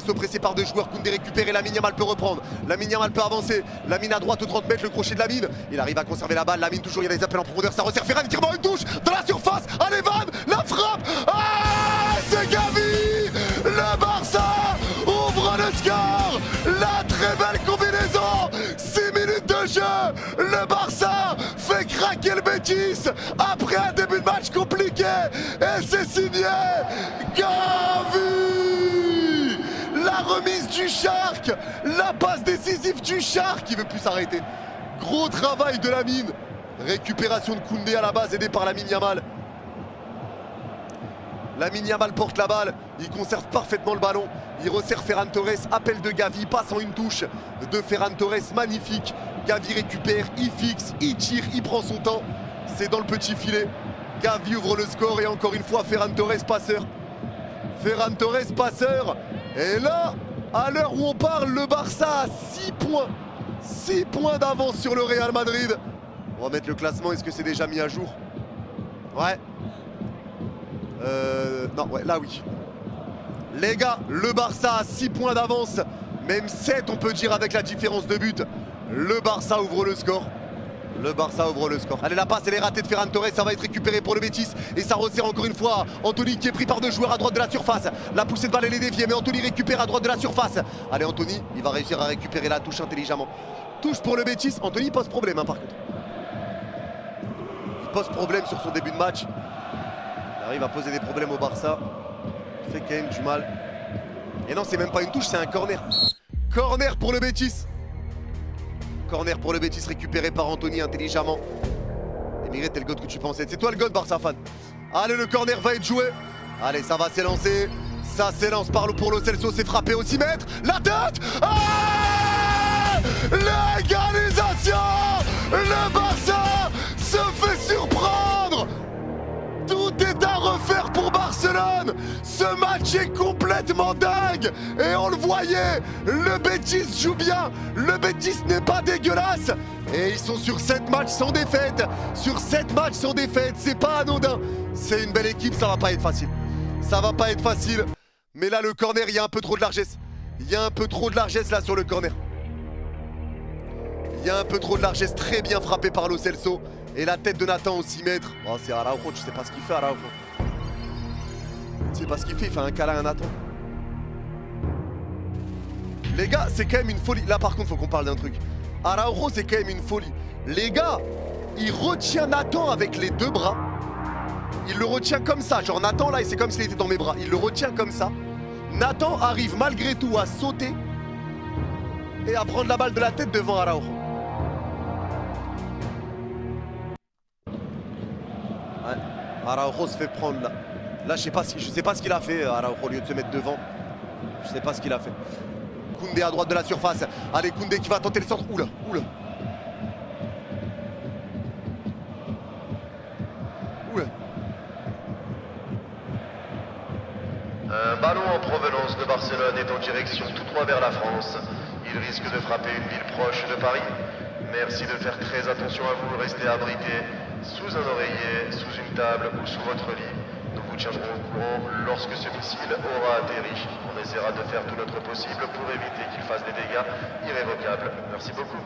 Celso pressé par deux joueurs. Koundé récupéré. Lamine Yamal peut reprendre. Lamine Yamal peut avancer. Lamine à droite aux 30 mètres. Le crochet de Lamine. Il arrive à conserver la balle. Lamine toujours. Il y a des appels en profondeur. Ça resserre. Ferran qui remet une touche dans la surface. Allez, Van. La frappe. Ah, c'est Gavi. Le Barça ouvre le score. La très belle combinaison. 6 minutes de jeu. Le Barça fait craquer le Betis après un début de match compliqué. Et c'est signé Gavi. La remise du Shark. La passe décisive du Shark qui veut plus s'arrêter. Gros travail de Lamine. Récupération de Koundé à la base aidé par Lamine Yamal. Lamine Yamal porte la balle, il conserve parfaitement le ballon, il resserre Ferran Torres, appel de Gavi, passe en une touche de Ferran Torres, magnifique. Gavi récupère, il fixe, il tire, il prend son temps, c'est dans le petit filet. Gavi ouvre le score et encore une fois Ferran Torres passeur. Ferran Torres passeur. Et là, à l'heure où on parle, le Barça a 6 points. 6 points d'avance sur le Real Madrid. On va mettre le classement, est-ce que c'est déjà mis à jour? Ouais. Non, ouais, là oui. Les gars, le Barça a 6 points d'avance. Même 7 on peut dire avec la différence de but. Le Barça ouvre le score. Le Barça ouvre le score. Allez, la passe elle est ratée de Ferran Torres. Ça va être récupéré pour le Betis. Et ça resserre encore une fois Anthony qui est pris par deux joueurs à droite de la surface. La poussée de balle elle est déviée. Mais Anthony récupère à droite de la surface. Allez, Anthony, il va réussir à récupérer la touche intelligemment. Touche pour le Betis. Anthony pose problème hein, par contre. Il pose problème sur son début de match. Il arrive à poser des problèmes au Barça. Il fait quand même du mal. Et non, c'est même pas une touche, c'est un corner. Corner pour le Betis. Corner pour le Betis récupéré par Anthony intelligemment. Émile, t'es le god que tu pensais. C'est toi le god, Barça fan. Allez, le corner va être joué. Allez, ça va s'élancer. Ça s'élance pour Lo Celso, c'est frappé au 6 mètres. La tête. Ah, l'égalisation. Le Barça se fait surprendre. Tout est à refaire pour Barcelone. Ce match est complètement dingue. Et on le voyait, le Betis joue bien. Le Betis n'est pas dégueulasse. Et ils sont sur 7 matchs sans défaite. Sur 7 matchs sans défaite, c'est pas anodin. C'est une belle équipe, ça va pas être facile. Ça va pas être facile. Mais là, le corner, il y a un peu trop de largesse. Il y a un peu trop de largesse là sur le corner. Il y a un peu trop de largesse, très bien frappé par Lo Celso. Et la tête de Nathan au 6 mètres. Oh, c'est Araujo, tu sais pas ce qu'il fait, Araujo. Tu sais pas ce qu'il fait, il fait un câlin à Nathan. Les gars, c'est quand même une folie. Là, par contre, faut qu'on parle d'un truc. Araujo, c'est quand même une folie. Les gars, il retient Nathan avec les deux bras. Il le retient comme ça. Genre, Nathan, là, c'est comme s'il était dans mes bras. Il le retient comme ça. Nathan arrive malgré tout à sauter et à prendre la balle de la tête devant Araujo. Araujo se fait prendre là. Là, je sais pas ce qu'il a fait, Araujo, au lieu de se mettre devant. Je sais pas ce qu'il a fait. Koundé à droite de la surface. Allez, Koundé qui va tenter le centre. Oula, oula. Oula. Un ballon en provenance de Barcelone est en direction tout droit vers la France. Il risque de frapper une ville proche de Paris. Merci de faire très attention à vous. Restez abrités sous un oreiller, sous une table ou sous votre lit. Nous vous tiendrons au courant lorsque ce missile aura atterri. On essaiera de faire tout notre possible pour éviter qu'il fasse des dégâts irrévocables. Merci beaucoup.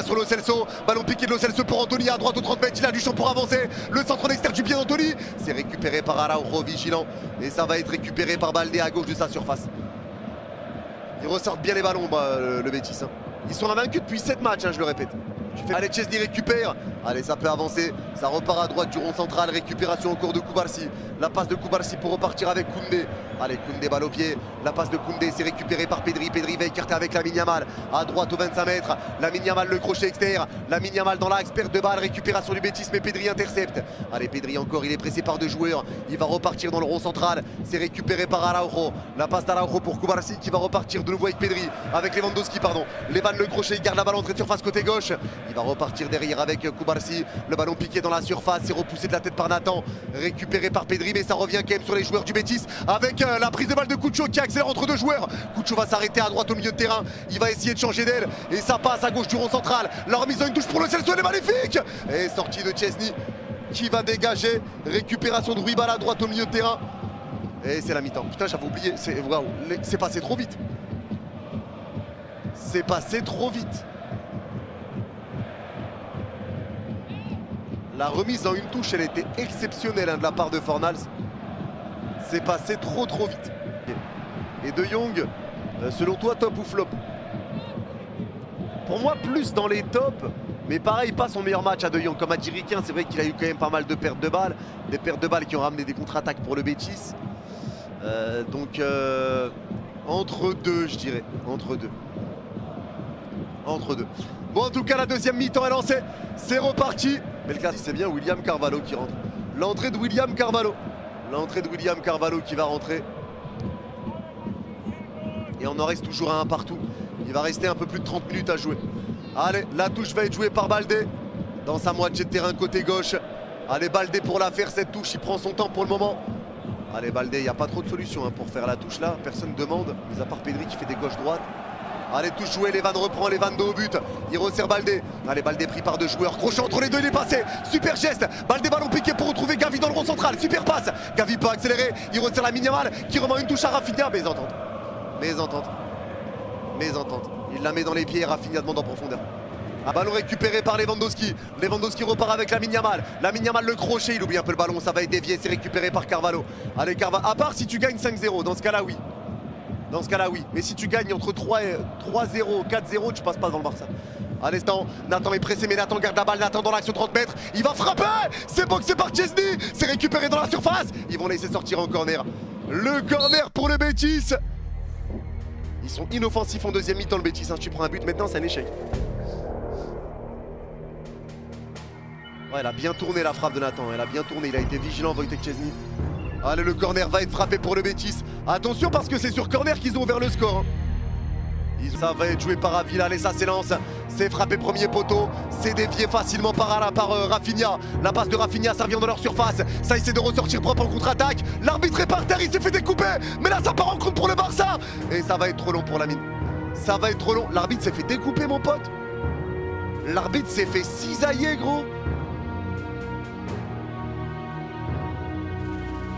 Sur Lo Celso, ballon piqué de Lo Celso pour Anthony à droite aux 30 mètres, il a du champ pour avancer. Le centre externe du pied d'Anthony, c'est récupéré par Araujo vigilant. Et ça va être récupéré par Baldé à gauche de sa surface. Ils ressortent bien les ballons, le Betis. Hein. Ils sont invaincus depuis 7 matchs, hein, je le répète. Allez, Chesney récupère. Allez, ça peut avancer. Ça repart à droite du rond central. Récupération au cours de Koubarsi. La passe de Koubarsi pour repartir avec Koundé. Allez, Koundé, balle au pied. La passe de Koundé, c'est récupéré par Pedri. Pedri va écarter avec Lamine Yamal. À droite aux 25 mètres. Lamine Yamal, le crochet externe. Lamine Yamal dans l'axe, perte de balle. Récupération du Betis, mais Pedri intercepte. Allez, Pedri encore, il est pressé par deux joueurs. Il va repartir dans le rond central. C'est récupéré par Araujo. La passe d'Araujo pour Koubarsi qui va repartir de nouveau avec Pedri. Avec Lewandowski, pardon. Levan, le crochet, il garde la balle entrée de surface côté gauche. Il va repartir derrière avec Koubarsi. Le ballon piqué dans la surface, c'est repoussé de la tête par Nathan. Récupéré par Pedri, mais ça revient quand même sur les joueurs du Betis. Avec la prise de balle de Coucho qui accélère entre deux joueurs. Coucho va s'arrêter à droite au milieu de terrain. Il va essayer de changer d'aile. Et ça passe à gauche du rond central. La remise en une touche pour Lo Celso, elle est magnifique. Et sortie de Chesney qui va dégager. Récupération de Ruibal à droite au milieu de terrain. Et c'est la mi-temps. Putain, j'avais oublié. Waouh, c'est passé trop vite. C'est passé trop vite. La remise en une touche, elle était exceptionnelle de la part de Fornals. C'est passé trop vite. Et De Jong, selon toi, top ou flop? Pour moi, plus dans les tops. Mais pareil, pas son meilleur match à De Jong. Comme à Djiriquin, c'est vrai qu'il a eu quand même pas mal de pertes de balles. Des pertes de balles qui ont ramené des contre-attaques pour le Betis. Donc, entre deux, je dirais. Entre deux. Bon, en tout cas, la deuxième mi-temps est lancée. C'est reparti. Mais le cas, c'est bien William Carvalho qui rentre. L'entrée de William Carvalho. L'entrée de William Carvalho qui va rentrer. Et on en reste toujours à un partout. Il va rester un peu plus de 30 minutes à jouer. Allez, la touche va être jouée par Baldé. Dans sa moitié de terrain côté gauche. Allez, Baldé pour la faire cette touche. Il prend son temps pour le moment. Allez, Baldé, il n'y a pas trop de solutions pour faire la touche là. Personne ne demande, mis à part Pedri qui fait des gauches-droites. Allez, touche jouée, Levan reprend, Levan dos au but. Il resserre Baldé. Allez, Baldé pris par deux joueurs. Crochet entre les deux, il est passé. Super geste. Baldé, ballon piqué pour retrouver Gavi dans le rond central. Super passe. Gavi peut accélérer. Il resserre la Yamal qui remet une touche à Rafinha. Mésentente. Il la met dans les pieds et Rafinha demande en profondeur. Un ballon récupéré par Lewandowski. Lewandowski repart avec Lamine Yamal. Lamine Yamal le crochet, il oublie un peu le ballon. Ça va être dévié, c'est récupéré par Carvalho. Allez, Carvalho. À part si tu gagnes 5-0, dans ce cas-là, oui. Mais si tu gagnes entre 3-0, 4-0, tu passes pas dans le Barça. À l'instant, Nathan est pressé, mais Nathan garde la balle. Nathan dans l'action 30 mètres. Il va frapper. C'est boxé par Chesney. C'est récupéré dans la surface. Ils vont laisser sortir en corner. Le corner pour le Betis. Ils sont inoffensifs en deuxième mi-temps, le Betis. Tu prends un but maintenant, c'est un échec. Ouais, elle a bien tourné la frappe de Nathan. Elle a bien tourné. Il a été vigilant, Wojtek Szczesny. Allez, le corner va être frappé pour le Betis. Attention parce que c'est sur corner qu'ils ont ouvert le score. Ça va être joué par Avila. Allez, ça s'élance. C'est frappé premier poteau. C'est dévié facilement par Rafinha. La passe de Rafinha, ça revient dans leur surface. Ça essaie de ressortir propre en contre-attaque. L'arbitre est par terre, il s'est fait découper. Mais là, ça part en compte pour le Barça. Et ça va être trop long pour Lamine. Ça va être trop long. L'arbitre s'est fait découper, mon pote. L'arbitre s'est fait cisailler, gros.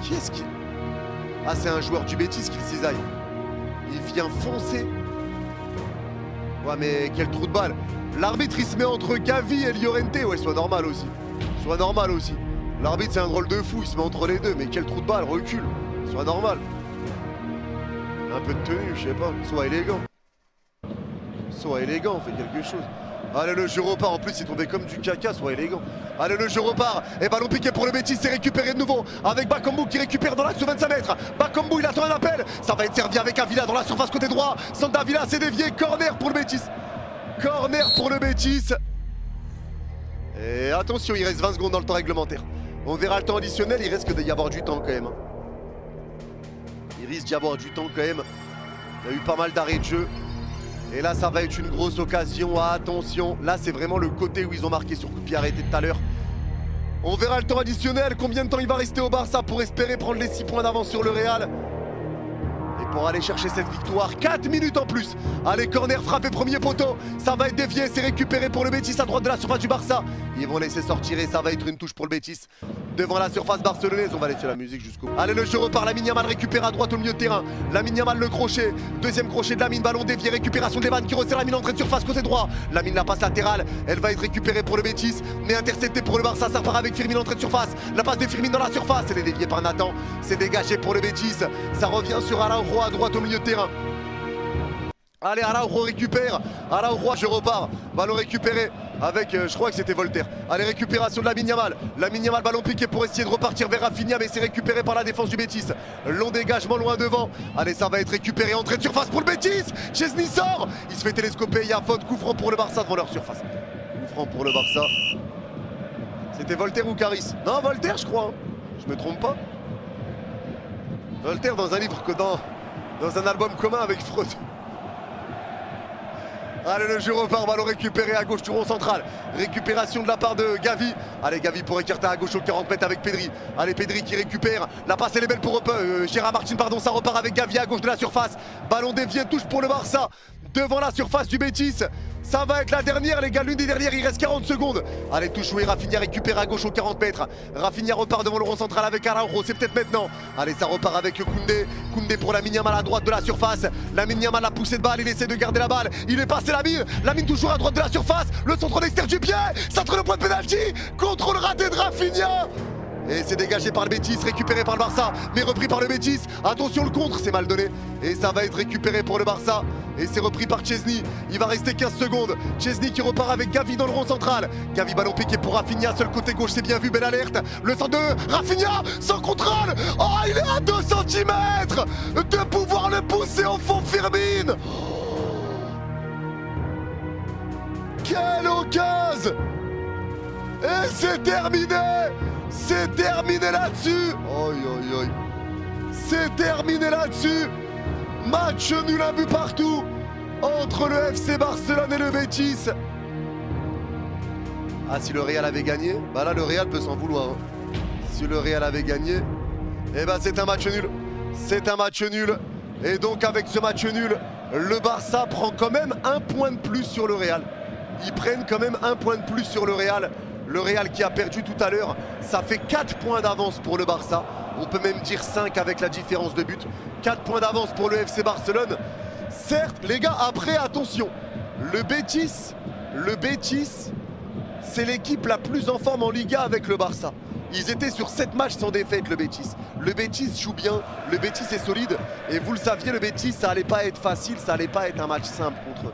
Qui est-ce qui... Ah, c'est un joueur du Betis qui le cisaille. Il vient foncer. Ouais, mais quel trou de balle. L'arbitre, il se met entre Gavi et Llorente. Ouais, soit normal aussi. L'arbitre, c'est un drôle de fou. Il se met entre les deux. Mais quel trou de balle, recule. Soit normal. Un peu de tenue, je sais pas. Soit élégant, fait quelque chose. Allez, le jeu repart. En plus, il tombait comme du caca, soit élégant. Allez, le jeu repart. Et ballon piqué pour le Betis. C'est récupéré de nouveau avec Bakambu qui récupère dans l'axe 25 mètres. Bakambu, il attend un appel. Ça va être servi avec Avila dans la surface côté droit. Sanda Avila, c'est dévié. Corner pour le Betis. Et attention, il reste 20 secondes dans le temps réglementaire. On verra le temps additionnel. Il risque d'y avoir du temps quand même. Il y a eu pas mal d'arrêts de jeu. Et là, ça va être une grosse occasion. Attention, là, c'est vraiment le côté où ils ont marqué sur coup de pied arrêté tout à l'heure. On verra le temps additionnel. Combien de temps il va rester au Barça pour espérer prendre les 6 points d'avance sur le Real. Et pour aller chercher cette victoire, 4 minutes en plus. Allez, corner frappé premier poteau. Ça va être dévié, c'est récupéré pour le Betis à droite de la surface du Barça. Ils vont laisser sortir et ça va être une touche pour le Betis. Devant la surface barcelonaise, on va laisser la musique jusqu'au bout. Allez, le jeu repart, Lamine Yamal récupère à droite au milieu de terrain. Lamine Yamal le crochet, deuxième crochet de Lamine, ballon dévié, récupération de Levan qui resserre Lamine, entrée de surface côté droit. Lamine la passe latérale, elle va être récupérée pour le Betis, mais interceptée pour le Barça, ça repart avec Firmine, entrée de surface. La passe de Firmine dans la surface, elle est déviée par Nathan, c'est dégagé pour le Betis. Ça revient sur Araujo à droite au milieu de terrain. Allez, Araujo récupère. Araujo, je repars. Ballon récupéré avec, je crois que c'était Voltaire. Allez, récupération de Lamine Yamal. Lamine Yamal, ballon piqué pour essayer de repartir vers Rafinha, mais c'est récupéré par la défense du Betis. Long dégagement loin devant. Allez, ça va être récupéré. Entrée de surface pour le Betis. Chesney sort. Il se fait télescoper. Il y a faute. Coup franc pour le Barça devant leur surface. Coup franc pour le Barça. C'était Voltaire ou Caris? Non, Voltaire, je crois. Je me trompe pas. Voltaire dans un livre que dans un album commun avec Freud. Allez, le jeu repart, ballon récupéré à gauche du rond central. Récupération de la part de Gavi. Allez, Gavi pour écarter à gauche au 40 mètres avec Pedri. Allez, Pedri qui récupère. La passe, elle est belle pour Gérard Martin, pardon. Ça repart avec Gavi à gauche de la surface. Ballon dévié, touche pour le Barça. devant la surface du Betis. Ça va être la dernière les gars, l'une des dernières, il reste 40 secondes. Allez, touche joué, Rafinha récupère à gauche aux 40 mètres. Rafinha repart devant le rond central avec Araujo, c'est peut-être maintenant. Allez, ça repart avec Koundé. Koundé pour Lamine Yamal à droite de la surface. Lamine Yamal a poussé de balle, il essaie de garder la balle. Il est passé Lamine. Lamine toujours à droite de la surface. Le centre extérieur du pied. Centre le point de pénalty. Contrôle raté de Rafinha. Et c'est dégagé par le Betis, récupéré par le Barça, mais repris par le Betis. Attention, le contre, c'est mal donné. Et ça va être récupéré pour le Barça. Et c'est repris par Chesney. Il va rester 15 secondes. Chesney qui repart avec Gavi dans le rond central. Gavi, ballon piqué pour Rafinha, seul côté gauche, c'est bien vu, belle alerte. Le centre de Rafinha, sans contrôle. Oh, il est à 2 cm de pouvoir le pousser au fond, Firmine. Quelle occasion! Et c'est terminé! C'est terminé là-dessus! Oi, oi, oi. C'est terminé là-dessus! Match nul, un but partout entre le FC Barcelone et le Betis. Ah, si le Real avait gagné, bah là le Real peut s'en vouloir. Hein. Si le Real avait gagné, eh ben c'est un match nul. C'est un match nul. Et donc avec ce match nul, le Barça prend quand même un point de plus sur le Real. Ils prennent quand même un point de plus sur le Real. Le Real qui a perdu tout à l'heure, ça fait 4 points d'avance pour le Barça. On peut même dire 5 avec la différence de but. 4 points d'avance pour le FC Barcelone. Certes, les gars, après, attention. Le Betis, c'est l'équipe la plus en forme en Liga avec le Barça. Ils étaient sur 7 matchs sans défaite, le Betis. Le Betis joue bien, le Betis est solide. Et vous le saviez, le Betis, ça allait pas être facile, ça allait pas être un match simple contre eux.